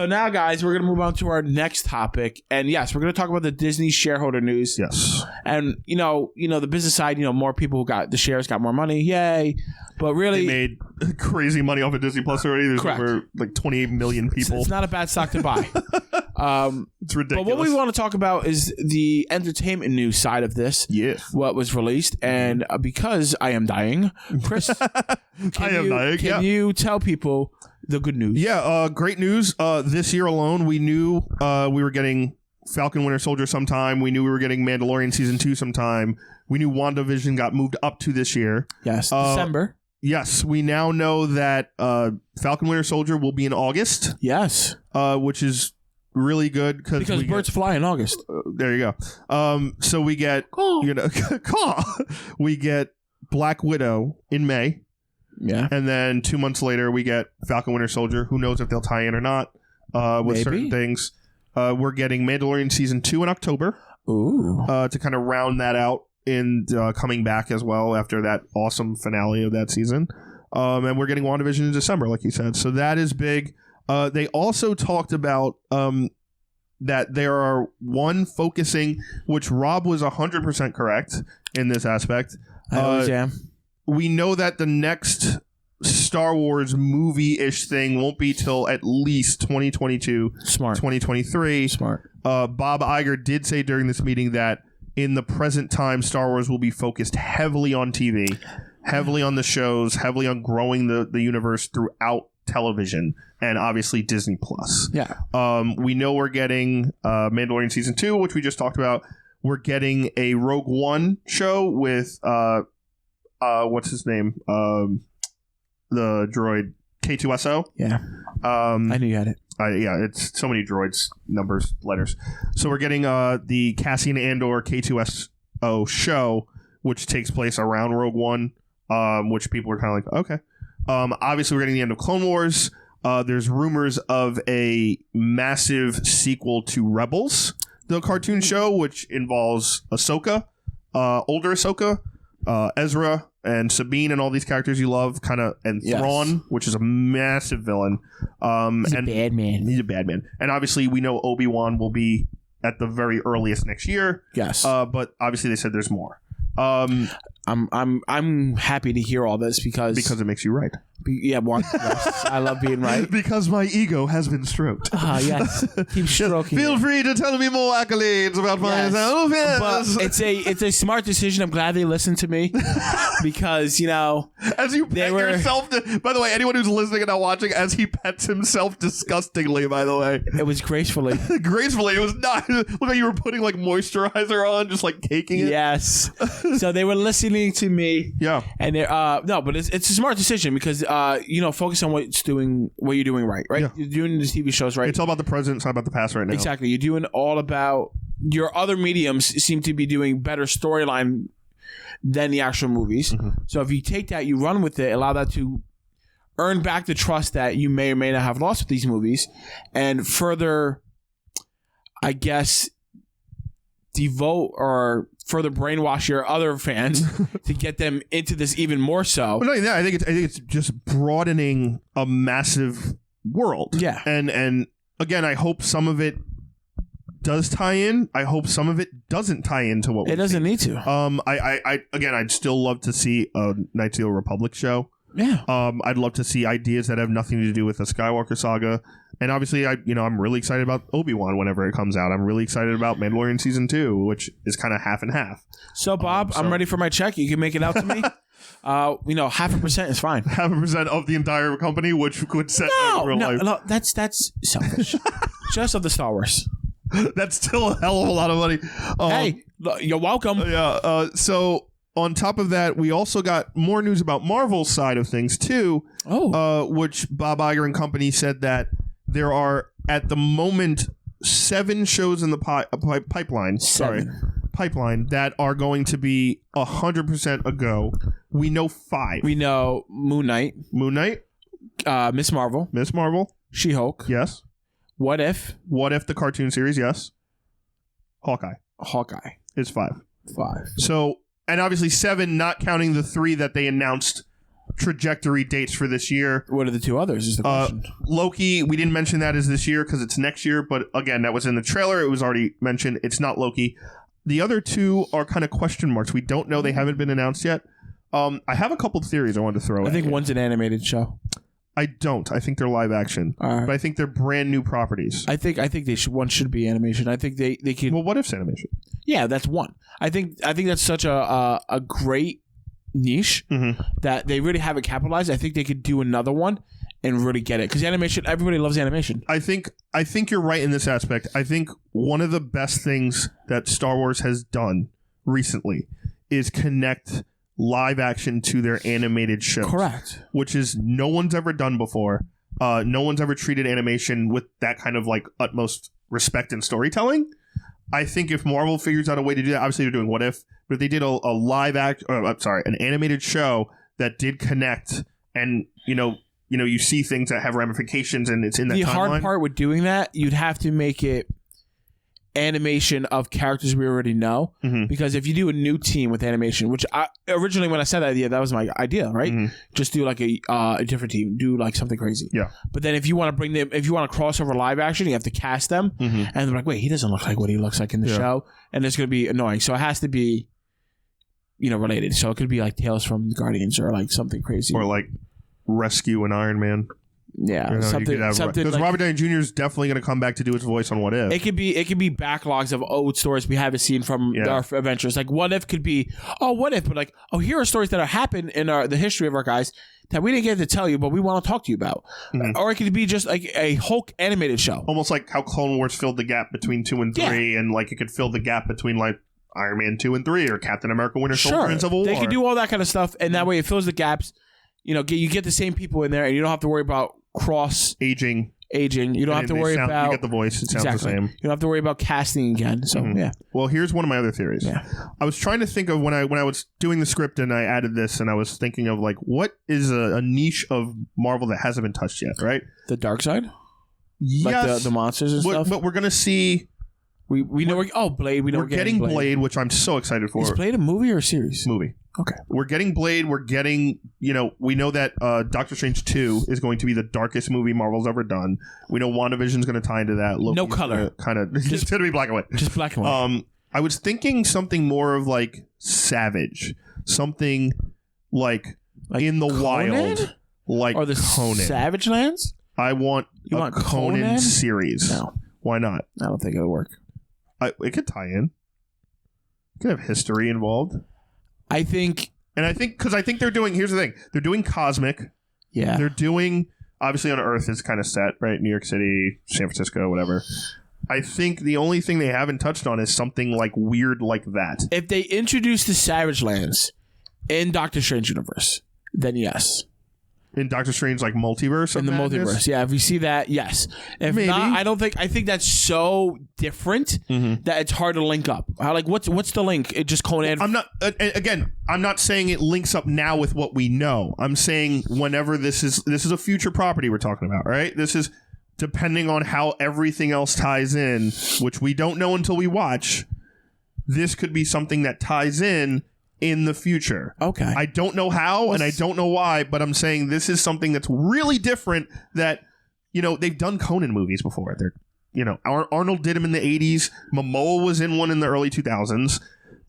So now, guys, we're going to move on to our next topic. And yes, we're going to talk about the Disney shareholder news. Yes. And, the business side, more people who got the shares got more money. Yay. But really... They made crazy money off of Disney Plus already. There's correct. over 28 million people. It's not a bad stock to buy. It's ridiculous. But what we want to talk about is the entertainment news side of this. Yes. What was released. And because I am dying, Chris, can you tell people the good news? Yeah, great news. This year alone, we knew we were getting Falcon Winter Soldier sometime. We knew we were getting Mandalorian Season 2 sometime. We knew WandaVision got moved up to this year. Yes, December. Yes, we now know that Falcon Winter Soldier will be in August. Yes. Which is really good because birds fly in August. There you go. So we get we get Black Widow in May. Yeah. And then 2 months later we get Falcon Winter Soldier. Who knows if they'll tie in or not with certain things. We're getting Mandalorian Season 2 in October. Ooh. To kind of round that out in coming back as well after that awesome finale of that season. And we're getting WandaVision in December, like you said. So that is big. They also talked about that there are focusing, which Rob was 100% correct in this aspect. I always am. We know that the next Star Wars movie-ish thing won't be till at least 2022, Smart. 2023. Smart. Bob Iger did say during this meeting that in the present time, Star Wars will be focused heavily on TV, heavily on the shows, heavily on growing the universe throughout television, and obviously Disney Plus. Yeah. We know we're getting Mandalorian Season 2, which we just talked about. We're getting a Rogue One show with what's his name? The droid K2SO. Yeah. I knew you had it. Yeah, it's so many droids, numbers, letters. So we're getting the Cassian Andor K2SO show, which takes place around Rogue One, which people are kind of like, okay. Obviously, we're getting the end of Clone Wars. There's rumors of a massive sequel to Rebels, the cartoon show, which involves Ahsoka, older Ahsoka, Ezra, and Sabine, and all these characters you love, and Thrawn, which is a massive villain. He's a bad man. He's a bad man. And obviously, we know Obi-Wan will be at the very earliest next year. Yes. But obviously, they said there's more. I'm happy to hear all this because it makes you right. Yes, I love being right. Because my ego has been stroked. Yes. Keep stroking. Feel free to tell me more accolades about myself. Yes. But it's a smart decision. I'm glad they listened to me because as you pet yourself. By the way, anyone who's listening and not watching, as he pets himself disgustingly. By the way, it was gracefully. Gracefully, it was not. Look like you were putting like moisturizer on, just like caking it. Yes. So they were listening to me. Yeah. And they're no, but it's a smart decision because focus on what you're doing right. Yeah. You're doing the TV shows right. It's all about the present, it's not about the past right now. Exactly. You're doing all about your other mediums seem to be doing better storyline than the actual movies. Mm-hmm. So if you take that, you run with it, allow that to earn back the trust that you may or may not have lost with these movies, and further, I guess, devote or further brainwash your other fans to get them into this even more so. Well, no, I think it's just broadening a massive world. Yeah. And again, I hope some of it does tie in. I hope some of it doesn't tie into what it doesn't need to. I'd still love to see a Knights of the Republic show. Yeah. I'd love to see ideas that have nothing to do with the Skywalker saga. And obviously, I'm really excited about Obi-Wan whenever it comes out. I'm really excited about Mandalorian Season 2, which is kind of half and half. So, Bob, I'm ready for my check. You can make it out to me. 0.5% is fine. 0.5% of the entire company, which could set real life. No, that's selfish. Just of the Star Wars. That's still a hell of a lot of money. Hey, you're welcome. Yeah. So on top of that, we also got more news about Marvel's side of things too. Which Bob Iger and company said that there are at the moment 7 shows in the pipeline. Pipeline that are going to be 100% a go. We know 5. We know Moon Knight, Miss Marvel, She-Hulk. Yes. What If the cartoon series? Yes. Hawkeye is 5. So, and obviously 7, not counting the 3 that they announced trajectory dates for this year. What are the two others is the question. Loki, we didn't mention that as this year because it's next year, but again, that was in the trailer. It was already mentioned. It's not Loki. The other two are kind of question marks. We don't know. They haven't been announced yet. I have a couple of theories I wanted to throw. I think one's an animated show. I don't. I think they're live action, but I think they're brand new properties. I think they should. One should be animation. I think they could. Well, what if's animation? Yeah, that's one. I think that's such a great niche that they really haven't capitalized. I think they could do another one and really get it because animation. Everybody loves animation. I think you're right in this aspect. I think one of the best things that Star Wars has done recently is connect live action to their animated shows. Correct. Which is no one's ever done before. No one's ever treated animation with that kind of like utmost respect and storytelling. I think if Marvel figures out a way to do that, obviously they're doing What If, but if they did an animated show that did connect, and you see things that have ramifications, and it's in that timeline. The hard part with doing that, you'd have to make it animation of characters we already know, because if you do a new team with animation, which originally when I said that idea, that was my idea, right? Just do like a different team, do like something crazy. Yeah. But then if you want to bring them, if you want to cross over live action, you have to cast them, and they're like, wait, he doesn't look like what he looks like in the show, and it's going to be annoying. So it has to be, related. So it could be like Tales from the Guardians or like something crazy, or like Rescue and Iron Man. Yeah, something because like, Robert Downey Jr. is definitely going to come back to do his voice on What If. It could be backlogs of old stories we haven't seen from our adventures. Like What If could be What If, but like here are stories that have happened in the history of our guys that we didn't get to tell you, but we want to talk to you about. Or it could be just like a Hulk animated show, almost like how Clone Wars filled the gap between 2 and 3, and like it could fill the gap between like Iron Man 2 and 3 or Captain America Winter Soldier and Civil War. They could do all that kind of stuff, and that way it fills the gaps. You get the same people in there, and you don't have to worry about aging. You don't have to worry about. You get the voice. It sounds the same. You don't have to worry about casting again. So yeah. Well, here's one of my other theories. Yeah. I was trying to think of when I was doing the script and I added this, and I was thinking of like what is a niche of Marvel that hasn't been touched yet, right? The dark side. Yes. Like the monsters and stuff. But we're gonna see. We know Blade. We know we're getting Blade, which I'm so excited for. Is Blade a movie or a series? Movie. Okay. We're getting Blade. We're getting, we know that Doctor Strange 2 is going to be the darkest movie Marvel's ever done. We know WandaVision's going to tie into that. No color. Kind of. It's going to be black and white. Just black and white. I was thinking something more of like Savage. Something like in the Conan? wild. Like or the Conan. Savage Lands? I want a Conan series. No. Why not? I don't think it'll work. It could tie in. It could have history involved. I think they're doing. Here's the thing: they're doing cosmic. Yeah. They're doing obviously on Earth is kind of set, right? New York City, San Francisco, whatever. I think the only thing they haven't touched on is something like weird like that. If they introduce the Savage Lands in Doctor Strange universe, then yes. In Doctor Strange, like multiverse? In the multiverse, yeah. If we see that, yes. If maybe. Not, I think that's so different that it's hard to link up. What's the link? It just Conan. I'm not saying it links up now with what we know. I'm saying whenever this is a future property we're talking about, right? This is depending on how everything else ties in, which we don't know until we watch. This could be something that ties in the future. Okay. I don't know how and I don't know why, but I'm saying this is something that's really different that, they've done Conan movies before. They're, Arnold did them in the 80s. Momoa was in one in the early 2000s.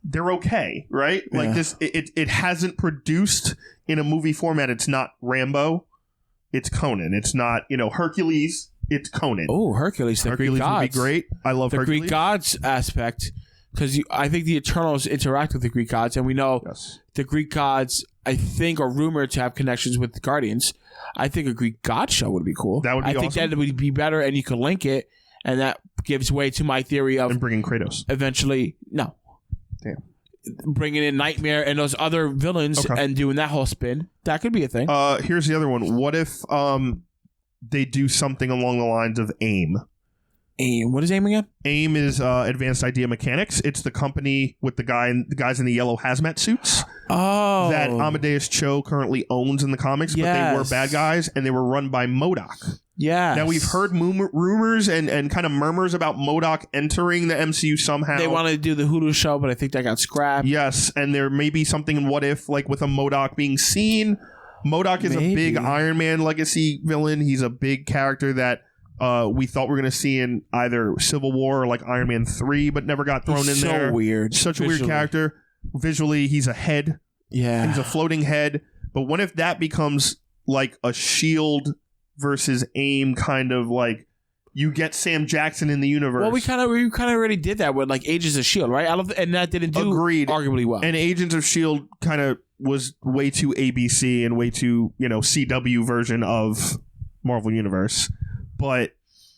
They're okay, right? Yeah. Like this, it hasn't produced in a movie format. It's not Rambo. It's Conan. It's not, Hercules. It's Conan. Oh, Hercules. The Greek gods would be great. I love Hercules. The Greek gods aspect. Because I think the Eternals interact with the Greek gods, and we know the Greek gods, I think, are rumored to have connections with the Guardians. I think a Greek god show would be cool. That would be awesome. I think that would be better, and you could link it, and that gives way to my theory of... And bringing Kratos. Eventually, no. Damn. Bringing in Nightmare and those other villains and doing that whole spin. That could be a thing. Here's the other one. What if they do something along the lines of AIM? AIM. What is AIM again? AIM is Advanced Idea Mechanics. It's the company with the guys in the yellow hazmat suits. Oh. That Amadeus Cho currently owns in the comics, but they were bad guys, and they were run by MODOK. Yeah. Now, we've heard rumors and kind of murmurs about MODOK entering the MCU somehow. They wanted to do the Hulu show, but I think that got scrapped. Yes, and there may be something in What If, like with a MODOK being seen. MODOK is a big Iron Man legacy villain. He's a big character that we thought we were going to see in either Civil War or like Iron Man 3, but never got thrown in there. So weird. Such a weird character. Visually, he's a head. Yeah. He's a floating head. But what if that becomes like a S.H.I.E.L.D. versus AIM kind of like, you get Sam Jackson in the universe. Well, we kind of already did that with like Agents of S.H.I.E.L.D., right? And that didn't do arguably well. And Agents of S.H.I.E.L.D. kind of was way too ABC and way too, CW version of Marvel Universe. But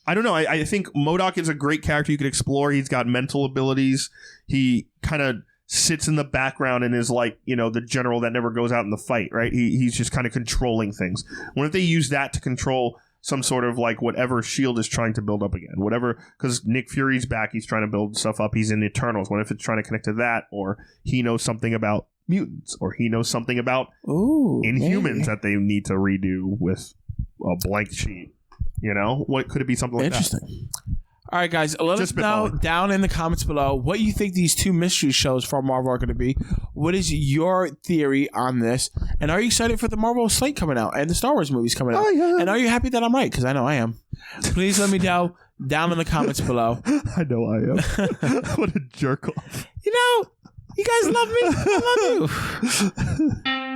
I don't know. I think MODOK is a great character you could explore. He's got mental abilities. He kind of sits in the background and is like, the general that never goes out in the fight, right? He's just kind of controlling things. What if they use that to control some sort of like whatever S.H.I.E.L.D. is trying to build up again? Whatever, because Nick Fury's back. He's trying to build stuff up. He's in Eternals. What if it's trying to connect to that? Or he knows something about mutants, or he knows something about Inhumans that they need to redo with a blank sheet. What could it be? Something like Interesting. that. All right, guys, let us know down in the comments below what you think these two mystery shows from Marvel are going to be. What is your theory on this? And are you excited for the Marvel slate coming out and the Star Wars movies coming out? Yeah. And are you happy that I'm right? Because I know I am. Please let me know down in the comments below. I know I am. What a jerk off. You guys love me. I love you.